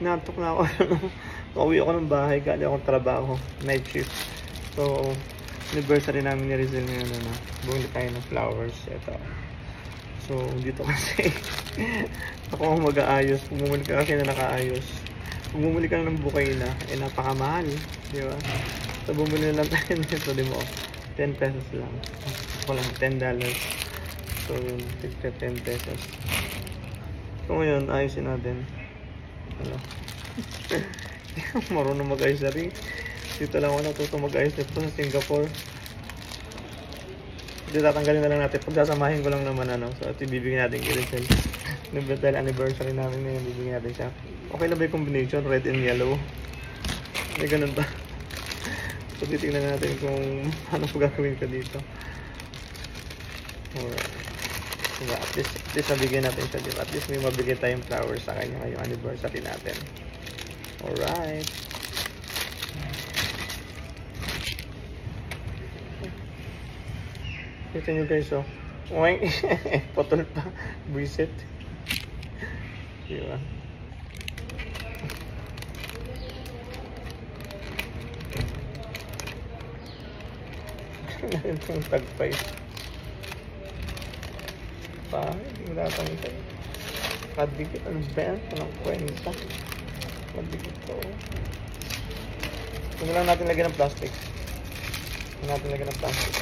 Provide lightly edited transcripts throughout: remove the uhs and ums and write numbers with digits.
Natok na ako. Pauwi ako ng bahay, galing akong trabaho, night shift. So, anniversary namin ni Rizal ngayon, ano, bumili tayo ng flowers. Ito. So, dito kasi, ako ang mag-aayos. Kung bumili ka kasi na nakaayos. Kung bumili ka na ng bouquet na, eh napakamahal. Di ba? So, bumili na lang tayo nito, di mo? 10 pesos lang. Ako lang, $10. So, 10 pesos. So, ngayon, ayusin natin. Ano? Marunong mag-ayos na rin. Dito lang ako natuto mag-ayos nito sa Singapore. Dito tatanggalin na lang natin. Pagsasamahin ko lang naman, ano. So, ito ibibigyan natin kay Rizal. Dahil anniversary namin ngayon, bibigyan natin siya. Okay na ba yung combination? Red and yellow? May ganun ba? So, titignan natin kung ano gagawin ko dito. Alright. Diba? At least nabigyan natin siya. Diba? At least may mabigyan tayong flowers sa kanya ngayong anniversary natin. Alright. Kita nyo guys, oh. Uy, potol pa. Buisit. Diba? Ganun itong tagpay. Wala pang ito. Kadikit. Ano ba yan? Walang kwenta. Kadikit to. Huwag lang natin lagyan ng plastic. Huwag natin lagyan ng plastic.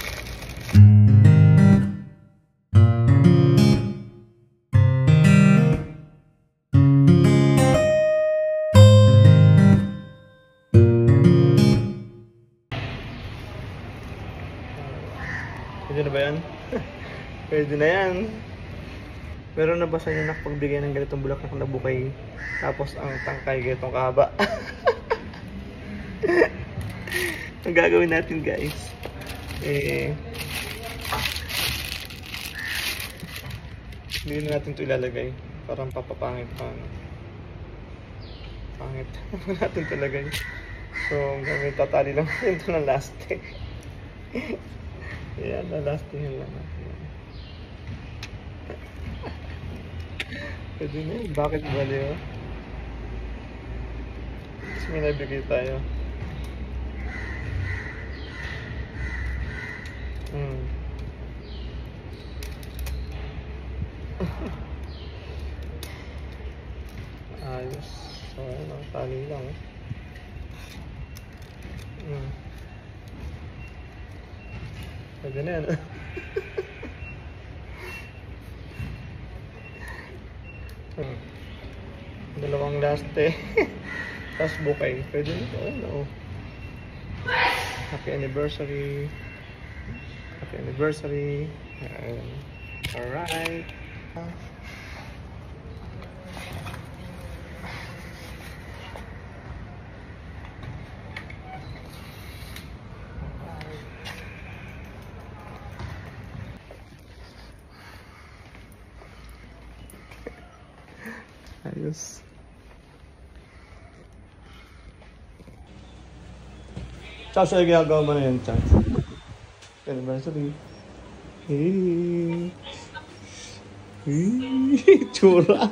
Pwede na ba yan? Pwede na yan. Meron na ba sa inyo nakapagbigay ng ganitong bulaklak na bouquet? Tapos ang tangkay ganitong kahaba. Ang gagawin natin guys, hindi na natin ito ilalagay. Parang papapangit pa. Pangit. Natin ito ilagay. So, gamit tatali lang natin ito ng lastik. Ayan, lalastihin lang natin. Pwede na yun. Bakit bali, oh? Tapos may nabigay tayo. Ayos. So, ano, tali lang, eh. Pwede na yan. Dalawang laste. Tapos bouquet. Pwede na ito. Ano? Happy anniversary. Happy anniversary. Alright. Ayos. Chance, ay ginagawa mo na yan, Chance. Anniversary. Hey. Hey. Tsura.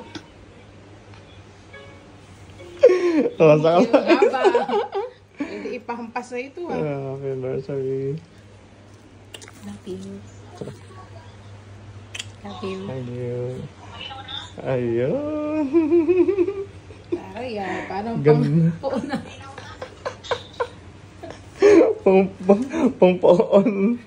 Oh, saka ba? Hindi ipahampas na ito, ha? Happy anniversary. Love you. Love you. Ayun. Ayun. Ay, paano pang poon.